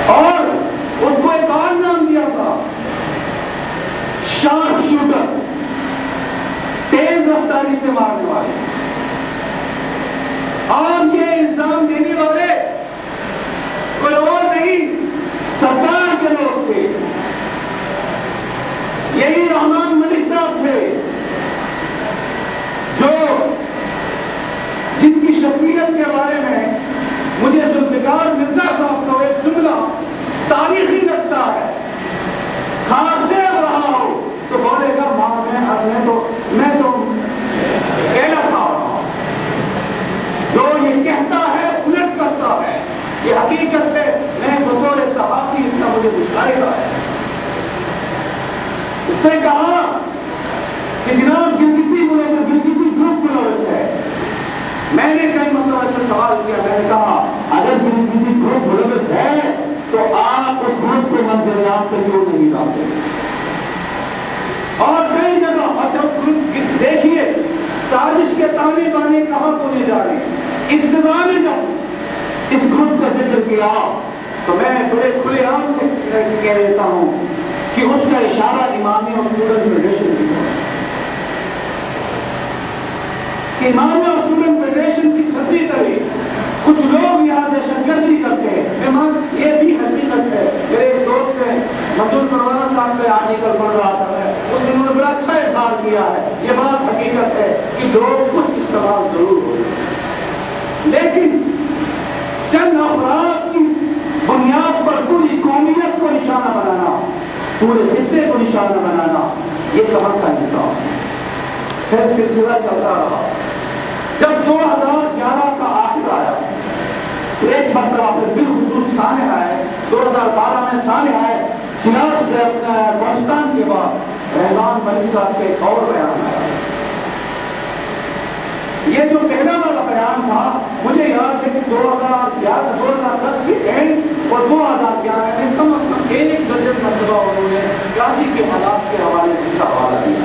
اور اس کو ایک اور نام دیا تھا شارپ شوٹر، تیز رفتاری سے مارنے والے. اور یہ الزام دینے والے کوئی اور نہیں، سرکار کے لوگ تھے. یہی رحمان ملک صاحب تھے جو جن کی شخصیت کے بارے میں مجھے ذوالفقار مرزا صاحب کا ایک جملہ تاریخی لگتا ہے. خاص سے رہا ہو تو بولے گا ماں میں تو کیلا کھا رہا ہوں. جو یہ کہتا ہے الٹ کرتا ہے، یہ حقیقت ہے. میں بطور صحافی اس کا مجھے مشاہدہ ہے. اس نے کہا کہ جناب گلگتی گروپ ملوث ہے. میں نے کئی مرتبہ سے سوال کیا، میں نے کہا اگر گلگتی گروپ ملوث ہے تو آپ اس گروپ کو منظر عام پر کیوں نہیں لاتے؟ اور کئی جگہ اچھا اس گروپ دیکھیے سازش کے تانے بانے کہاں پہنچے جا رہے ہیں. ابتدا میں جب اس گروپ کا ذکر کیا تو میں بڑے کھلے عام سے کہہ دیتا ہوں کہ اس کا اشارہ امامیہ اور اسٹوڈنٹ فیڈریشن کی طرف کہ امامیہ اور اسٹوڈنٹ فیڈریشن کی چھتری تلے کچھ لوگ یہاں دہشت گردی کرتے ہیں. یہ بھی حقیقت ہے. میرے ایک دوست نے منظور پروانہ صاحب کا آرٹیکل پڑھ رہا تھا میں، اس نے انہوں نے بڑا اچھا اظہار کیا ہے. یہ بات حقیقت ہے کہ لوگ کچھ استعمال ضرور ہو، لیکن چند افراد کی بنیاد پر پوری قومیت کو نشانہ بنانا، پورے خطے کو نشانہ بنانا، یہ کہاں کا انصاف ہے؟ پھر سلسلہ چلتا رہا. جب 2011 کا آخر آیا تو ایک مرتبہ پھر بالخصوص سانحہ آئے. 2012 میں سانحہ آئے. پاکستان کے بعد رحمان ملک صاحب کے ایک اور بیان آیا. یہ جو پہلا والا بیان تھا مجھے یاد ہے کہ 2010 کے اینڈ اور 2011 میں کم از کم ایک درجن مرتبہ انہوں نے کراچی کے حالات کے حوالے سے اس کا حوالہ دیا.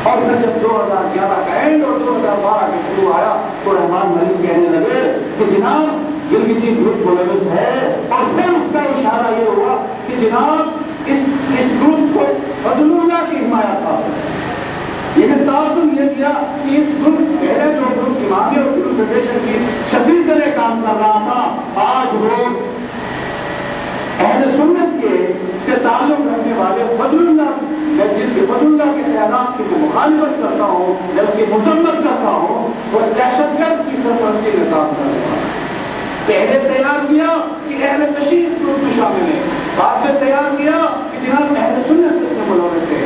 اور پھر جب 2011 کا اینڈ اور 2012 کا شروع آیا تو رحمان ملک کہنے لگے کہ جناب گلگتی گروپ ملوث ہے. اور پھر اس کا اشارہ یہ ہوا کہ جناب اس گروپ کو فضل اللہ کی حمایت حاصل ہے. یہ تعصب یہ کیا کہ اس گروپ پہلے جو گروپ امامیہ اور اسٹوڈنٹ فیڈریشن کی چھتری تلے کام کر رہا تھا، آج وہ اہل سنت کے سے تعلق رکھنے والے فضل اللہ، میں جس کے فضل اللہ کے خیالات کی میں مخالفت کرتا ہوں، میں اس کی مذمت کرتا ہوں، وہ دہشت گرد کی سرپرستی میں کام کر رہا ہے. پہلے تیار کیا کہ اہل تشیع اس گروپ میں شامل ہیں، بعد میں تیار کیا کہ جناب اہل سنت اس میں ملوث ہے.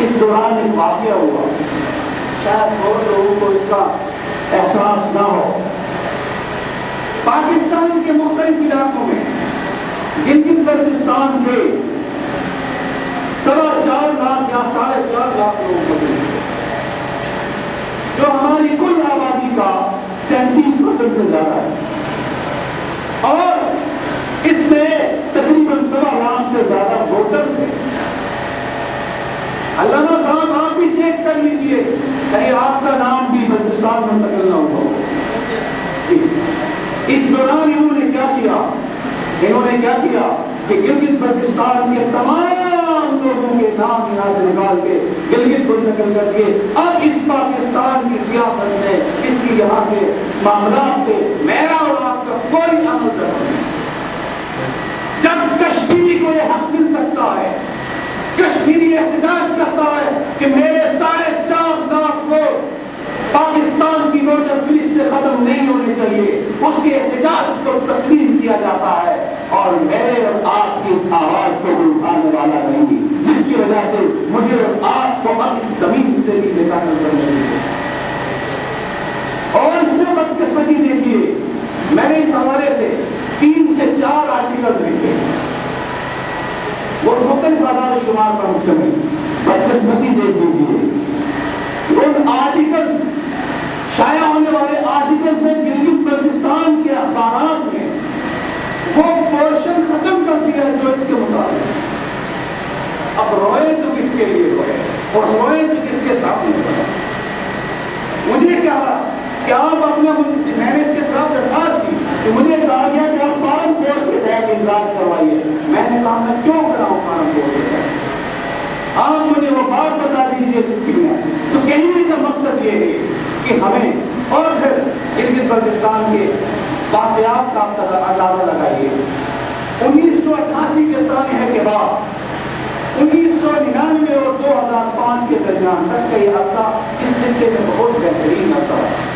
اس دوران ایک واقعہ ہوا، شاید بہت لوگوں کو اس کا احساس نہ ہو. پاکستان کے مختلف علاقوں میں گلگت بلتستان کے 4.25 لاکھ یا 4.5 لاکھ لوگ ہوتے ہیں، جو ہماری کل آبادی کا 33% سے زیادہ ہے. اور اس میں تقریباً 1.25 لاکھ سے زیادہ ووٹر تھے. علامہ صاحب آپ بھی چیک کر لیجئے کہیں آپ کا نام بھی بلتستان میں منتقل نہ ہو. جی اس دوران انہوں نے کیا کیا کہ گلگت بلتستان کے تمام لوگوں کے نام یہاں سے نکال کے گلگت کو نقل کر کے اب اس پاکستان کی سیاست میں اس کی یہاں کے معاملات پہ میرا اور آپ کا کوئی عمل نہیں. جب کشمیری کو یہ حق مل سکتا ہے، کشمیری احتجاج کرتا ہے کہ میرے 4.5 لاکھ ووٹ پاکستان کی ووٹر فلسط سے ختم نہیں ہونے چاہیے، اس کے احتجاج کو تسلیم کیا جاتا ہے اور میرے اور آپ کی اس آواز کو اٹھانے والا نہیں، جس کی وجہ سے مجھے اور آپ کو اب اس زمین سے بھی بے دخل کرنا چاہیے. اور اس سے بدقسمتی دیکھیے، میں نے اس حوالے سے 3 سے 4 آرٹیکل لکھے، وہ مختلف اعداد و شمار پر مشتمل. بدقسمتی دیکھ لیجیے، ان آرٹیکل شائع ہونے والے آرٹیکل میں گلگت بلتستان کے اخبارات میں وہ پورشن ختم کر دیا جو اس کے مطابق. اب روئے تو کس کے لیے روئے اور روئے تو کس کے سامنے روئے؟ مجھے کیا کہ آپ اپنا، میں نے اس کے خلاف درخواست کی کہ مجھے کہا گیا کہ آپ فارم 4 کے تحت اندراج کروائیے. میں نے کہا میں کیوں کراؤں فارم 4 کے تحت؟ آپ مجھے وہ بات بتا دیجیے جس کی میں تو کہنے کا مقصد یہ ہے کہ ہمیں اور پھر گلگت بلتستان کے واقعات کا اندازہ لگائیے. 1988 کے سانحے کے بعد 1999 اور 2005 کے درمیان تک کا یہ عرصہ اس خطے میں بہت بہترین عرصہ ہے.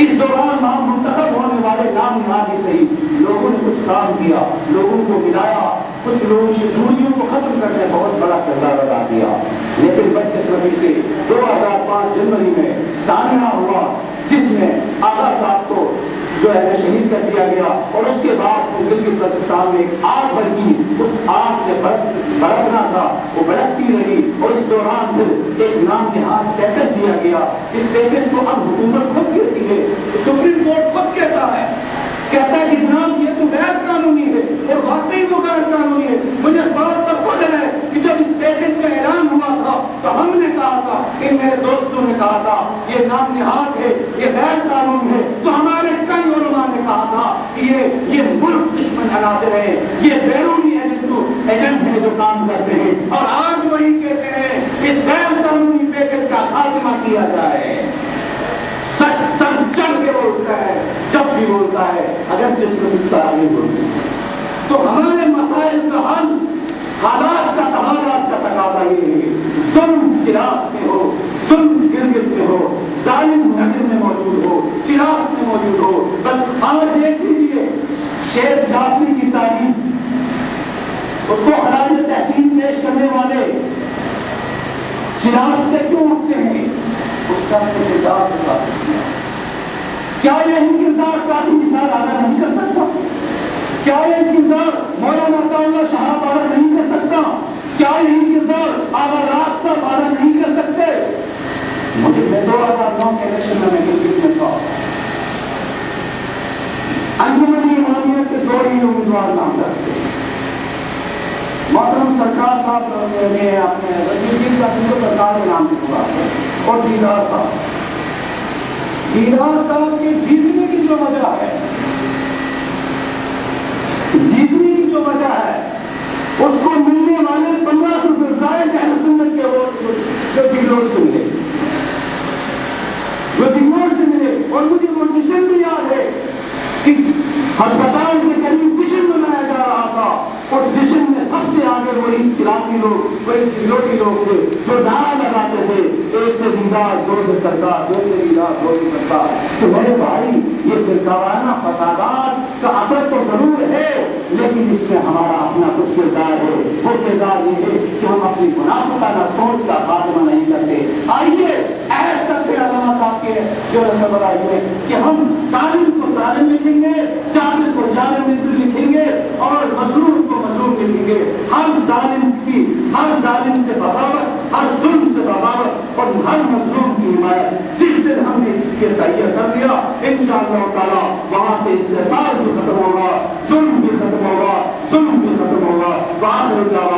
اس دوران وہاں منتخب ہونے والے نام نہاد ہی صحیح لوگوں نے کچھ کام کیا, لوگوں کو ملایا, کچھ لوگوں کی دوریوں کو ختم کرنے میں بہت بڑا کردار ادا کیا. لیکن بدقسمتی سے 2005 جنوری میں سانحہ ہوا جس میں آغا صاحب کو جو ہے شہید کر دیا گیا, اور اس کے بعد گلگت بلتستان میں ایک آگ بھڑکی. اس آگ نے بھڑکنا تھا, وہ بھڑکتی رہی, اور اس دوران پھر ایک نام نہاد پیکج دیا گیا. اس پیکج کو اب حکومت خود کہتی ہے, سپریم کورٹ خود کہتا ہے کہ جناب یہ تو غیر قانونی ہے, اور واقعی وہ غیر قانونی ہے. مجھے اس بات پر فخر ہے کہ جب اس پیکج کا اعلان ہوا تھا تو ہم نے کہا تھا, ان میرے دوستوں نے کہا تھا یہ نام نہاد ہے, یہ غیر قانونی ہے. تو ہمارے کئی علماء نے کہا تھا کہ یہ ملک دشمن عناصر ہے, یہ بیرونی ایجنٹ ہیں جو کام کرتے ہیں, اور آج وہی کہتے ہیں اس غیر قانونی پیکج کا خاتمہ کیا جائے. سچ سچ چل کے بولتا ہے جب بھی بولتا ہے, اگر جس کو ملتا ہے نہیں بولتی. تو ہمارے مسائل کا حل حالات کا تقاضا یہ ہے, ظلم چراس میں ہو, ظلم گلگت میں ہو, ظالم نگر میں موجود ہو, چراس میں موجود ہو. بس آج دیکھ لیجیے شیر جعفری کی تعلیم, اس کو خراج تحسین پیش کرنے والے چراس سے کیوں اٹھتے ہیں؟ اس کا کردار سے ثابت کیا. کیا یہی کردار کافی مثال ادا نہیں کر سکتا؟ کیا یہ کردار مولانا عطا اللہ شہاب ادا نہیں کر سکتا؟ کیا یہی کردار آغا راج صاحب ادا نہیں کر سکتے؟ مجھے 2009 کے الیکشن میں گلگت میں تھا, انجمن امامیت کے 2 ہی امیدوار نام رکھتے. محترم سرکار صاحب نے اپنے وزیر صاحب کو سرکار کے نام سے پورا اور دیدار صاحب کے جیتنے کی جو وجہ ہے, اس کو ملنے والے 1500 سے زائد اہل سنت کے ووٹ جو جگلوٹ سے ملے. اور مجھے وہ جشن بھی یاد ہے کہ ہسپتال کے قریب جشن منایا جا رہا تھا, اور جشن میں سب سے آگے وہی چراسی لوگ, وہی جگلوٹی لوگ تھے جو نعرہ لگاتے تھے, 1 سے دیدار, 2 سے سرکار, 2 سے دیدار, 2 سے سرکار. تو میرے بھائی یہ فرقوانہ فسادات کا اثر تو ضرور ہے, لیکن اس میں ہمارا اپنا کچھ کردار ہے. وہ کردار یہ ہے کہ ہم اپنی منافقانہ سوچ کا خاتمہ نہیں کرتے. آئیے عہد کرتے علامہ صاحب کے جو سربراہی میں کہ ہم ظالم کو ظالم لکھیں گے, جابر کو جابر لکھیں گے, اور مظلوم کو مظلوم لکھیں گے. ہر ظالم سے بغاوت, ہر ظلم سے بغاوت, اور ہر مظلوم کی حمایت. جس دن ہم نے یہ تیار کر دیا انشاءاللہ تعالی وہاں سے استحصال بھی ختم ہوگا, ظلم بھی ختم ہوگا, ظلم بھی ختم ہوگا. وآخر دعوانا